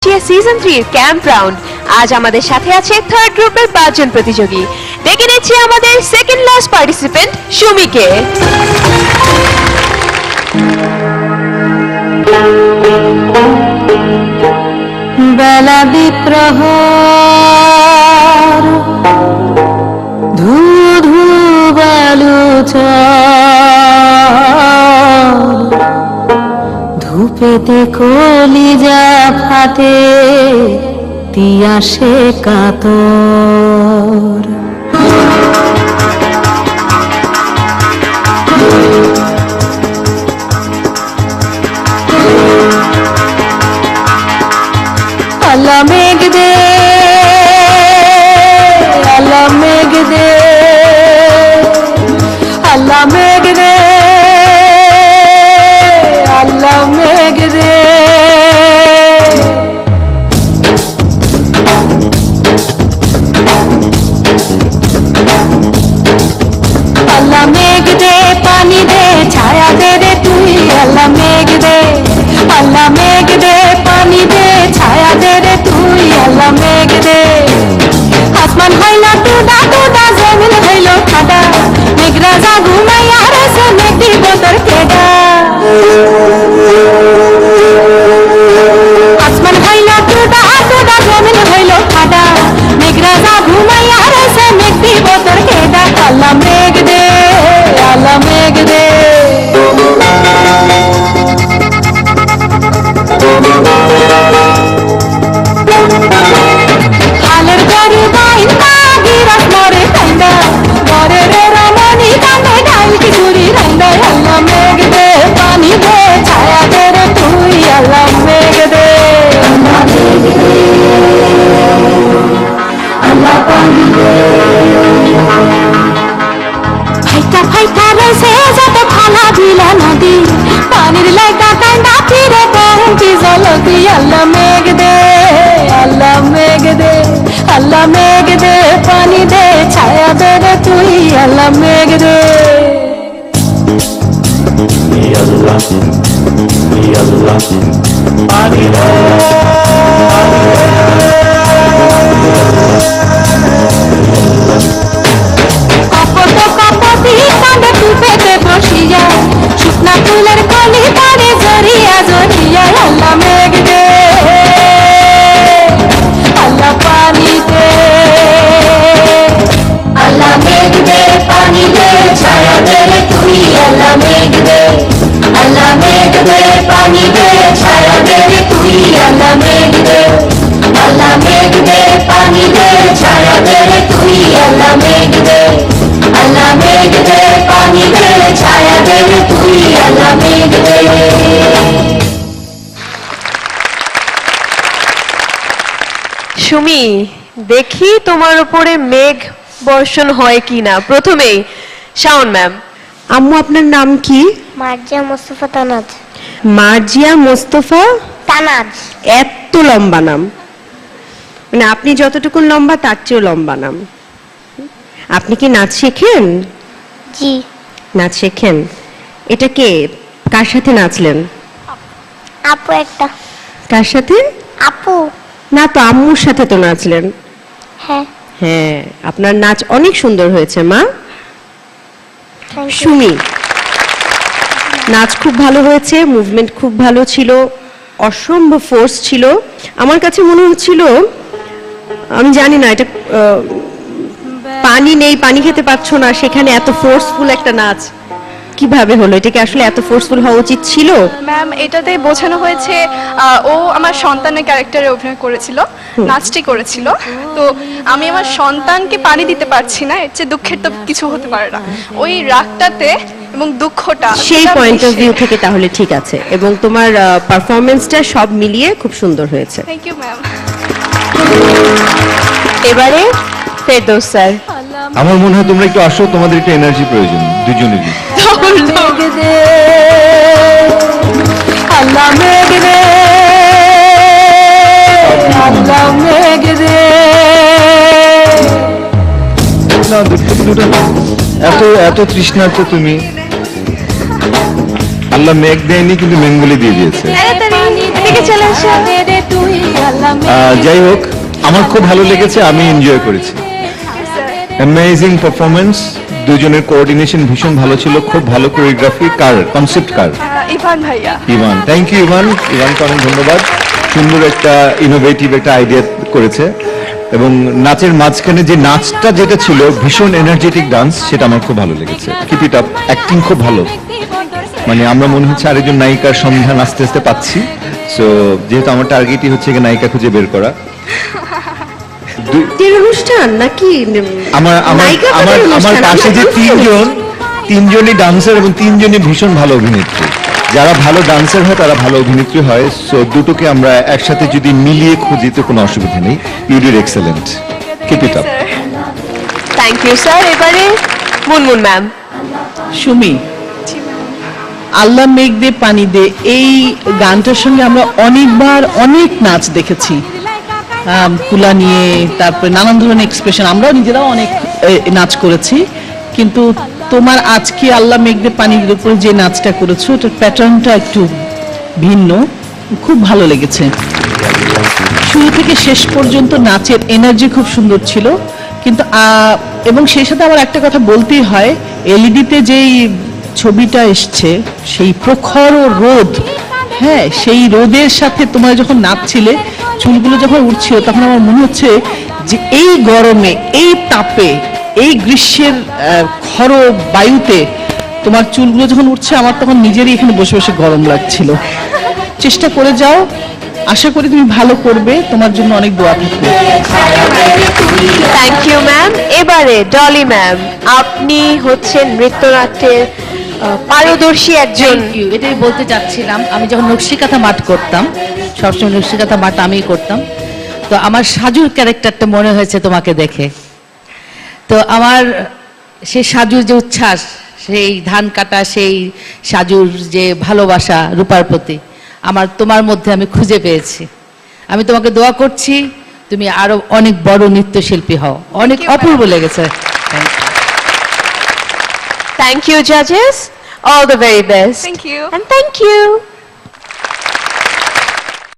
Season 3 এর camp round. আজ আমাদের সাথে আছে থার্ড গ্রুপের 5 জন প্রতিযোগী। ডেকে নিচ্ছি আমাদের সেকেন্ড লাস্ট পার্টিসিপেন্ট সুমিকে। বেলা বিপ্রহর ধু ধু বালু ধূপেতে কলিজা ফাটে তিয়াসে কাতর আল্লাহ মেঘ দে, আল্লাহ মেঘ দে, আল্লাহ মেঘ দে, আল্লাহ মেঘ দে। আল্লাহ মেঘ দে, পানি দে, ছায়া দে রে তুই। আল্লাহ মেঘ দে, আল্লাহ মেঘ দে, পানি দে, ছায়া দে রে তুই। আল্লাহ মেঘ দে, আসমান হইল টুডা টুডা, জমিন হইল ঠাডা, মেঘ রাজা ঘুমাইয়া রয়েছে, মেঘ দিব তোর কেডা। আসমান হইল টুডা টুডা, জমিন হইল ঠাডা, মেঘ রাজা ঘুমাইয়া রয়েছে, মেঘ দিব তোর কেডা। আল্লাহ মেঘ দে, আল্লাহ মেঘ দে। হালের গরু বাইন্দা গিরাস মরে কান্দা, মরে রে রমণী কান্দে ঢাল কিশোরী রান্দা। আল্লাহ মেঘ দে, পানি দে, ছায়া দে রে তুই। আল্লাহ মেঘ দে, আল্লাহ পানি দে। ফাইটা ফাইটা রয়েছে যত খালা বিলা নদী, পানির লাইটা কান্দা ফিরে পৌঁছি জলদি। আল্লাহ মেঘ দে, আল্লাহ মেঘ দে, আল্লাহ মেঘ দে, পানি দে, ছায়া দে রে তুই। আল্লাহ মেঘ দে, আল্লাহ আল্লাহ পানি দে। কপট কপটি কাঁদে টুপেতে বসিয়া, শুকনা ফুলের কলি পারে জড়িয়া জড়িয়া। আল্লাহ মেঘ দে, আল্লাহ পানি দে, আল্লাহ মেঘ দে, পানি দে, ছায়া দে রে তুই। আল্লাহ মেঘ দে, আল্লাহ মেঘ দে, পানি দে, ছায়া দে রে তুই। আল্লাহ মেঘ দে, আল্লাহ মেঘ দে, পানি দে, ছায়া দে রে তুই। আল্লাহ মেঘ দে, আল্লাহ মেঘ দে, পানি দে, ছায়া দে রে তুই। আল্লাহ মেঘ দে। সুমি, দেখি তোমার উপরে মেঘ বর্ষণ হয় কিনা। প্রথমেই শাওন ম্যাম। আম্মু আপনার নাম কি? মার্জিয়া মোস্তফা তানাজ। মার্জিয়া মোস্তফা তানাজ। এত লম্বা নাম, মানে আপনি যতটুকু লম্বা তার চেয়েও লম্বা নাম। আপনি কি নাচ শেখেন? জি। নাচ শেখেন? এটা কে, কার সাথে নাচলেন? আপু একটা। কার সাথে? আপু। না তো, আম্মুর সাথে তো নাচলেন। হ্যাঁ। হ্যাঁ, আপনার নাচ অনেক সুন্দর হয়েছে মা। Thank you. সুমি, নাচ খুব ভালো হয়েছে, মুভমেন্ট খুব ভালো ছিল, অসম্ভব ফোর্স ছিল। আমার কাছে মনে হচ্ছিল, আমি জানি না এটা পানি নেই, পানি খেতে পারছো না, সেখানে এত ফোর্সফুল একটা নাচ কিভাবে হলো? এটা কি আসলে এত ফোর্সফুল হওয়া উচিত ছিল? ম্যাম, এটাতে বোঝানো হয়েছে ও আমার সন্তানের ক্যারেক্টারে অভিনয় করেছিল, নাচটি করেছিল। তো আমি আমার সন্তানকে পানি দিতে পারছি না, এর চেয়ে দুঃখের তো কিছু হতে পারে না। ওই রাগটাতে এবং দুঃখটা, সেই সেটা পয়েন্ট অফ মিশে। ভিউ থেকে তাহলে ঠিক আছে, এবং তোমার পারফরমেন্সটা সব মিলিয়ে খুব সুন্দর হয়েছে। Thank you ma'am. এবারে ফেরদৌস স্যার। আমার মনে হয় তোমরা একটু আসো, তোমাদের একটু এনার্জি প্রয়োজন দুজনেরই। মেঘ দে, আল্লাহ মেঘ দে, আল্লাহ মেঘ দে। না দুটো এত এত তৃষ্ণার্ত তুমি। আল্লাহ মেঘ দেয়নি, কিন্তু মেঙ্গুলি দিয়ে দিয়েছে। পানি দে, চলে আসা দে রে তুই। আল্লাহ যাই হোক, আমার খুব ভালো লেগেছে, আমি এনজয় করেছি। অ্যামেজিং পারফরমেন্স, দুজনের কোঅর্ডিনেশন ভীষণ ভালো ছিল, খুব ভালো কোরিওগ্রাফি। কার কনসেপ্ট কার? ইভান ভাইয়া। Evan, thank you Evan. ইভানকে অনেক ধন্যবাদ, সুন্দর একটা ইনোভেটিভ একটা আইডিয়া করেছে। এবং নাচের মাঝখানে যে নাচটা যেটা ছিল ভীষণ এনার্জেটিক ডান্স, সেটা আমার খুব ভালো লেগেছে। কিপ ইট আপ, অ্যাক্টিং খুব ভালো। মানে আমরা মনে হচ্ছে আরেকজন নায়িকার সন্ধান আস্তে আস্তে পাচ্ছি। সো যেহেতু আমার টার্গেটই হচ্ছে নায়িকা খুঁজে বের করা। এর অনুষ্ঠান নাকি আমার আমার নায়িকা আমার পাঠের আমার অনুষ্ঠান? পাশে যে তিনজনই ডান্সার এবং তিনজনই ভীষণ ভালো অভিনেত্রী। যারা ভালো ডান্সার হয় তারা ভালো অভিনেত্রী হয়। সো দুটোকে আমরা একসাথে যদি মিলিয়ে খুঁজি তো কোনো অসুবিধা নেই। You did excellent, keep it up. Thank you sir. এবারে মুনমুন ম্যাম। সুমি, আল্লাহ মেঘ দে পানি দে, এই গানটার সঙ্গে আমরা অনেকবার অনেক নাচ দেখেছি। কুলা নিয়ে, তারপরে নানান ধরনের এক্সপ্রেশন, আমরাও নিজেরাও অনেক নাচ করেছি। কিন্তু তোমার আজকে আল্লাহ মেঘ দে পানির উপরে যে নাচটা করেছো, ওটার প্যাটার্নটা একটু ভিন্ন, খুব ভালো লেগেছে। শুরু থেকে শেষ পর্যন্ত নাচের এনার্জি খুব সুন্দর ছিল। কিন্তু এবং সেই সাথে আমার একটা কথা বলতেই হয়, এলইডিতে যেই ছবিটা এসছে, সেই প্রখর রোদ, হ্যাঁ, সেই রোদের সাথে তোমরা যখন নাচছিলে, চুলগুলো যখন উঠছিল, তখন আমার মনে হচ্ছে যে এই গরমে, এই তাপে, এই গ্রীষ্মের খর বায়ুতে তোমার চুলগুলো যখন উঠছে, আমার তখন নিজেরই এখানে বসে বসে গরম লাগছিল। চেষ্টা করে যাও, আশা করি তুমি ভালো করবে, তোমার জন্য অনেক দোয়া থাকবে। Thank you ma'am. এবারে ডলি ম্যাম, আপনি হচ্ছেন নৃত্যনাট্যের পারদর্শী একজন। Thank you, এটাই বলতে চাচ্ছিলাম। আমি যখন নকশিকাঁথা মাঠ করতাম, সবসময় নকশিকাঁথা মাঠ আমিই করতাম, তো আমার সাজুর ক্যারেক্টারটা মনে হয়েছে তোমাকে দেখে। তো আমার সেই সাজুর যে উচ্ছ্বাস, সেই ধান কাটা, সেই সাজুর যে ভালোবাসা রূপার প্রতি, আমার তোমার মধ্যে আমি খুঁজে পেয়েছি। আমি তোমাকে দোয়া করছি, তুমি আরো অনেক বড় নৃত্যশিল্পী হও। অনেক অপূর্ব লেগেছে। Thank you, judges. All the very best. Thank you. And thank you.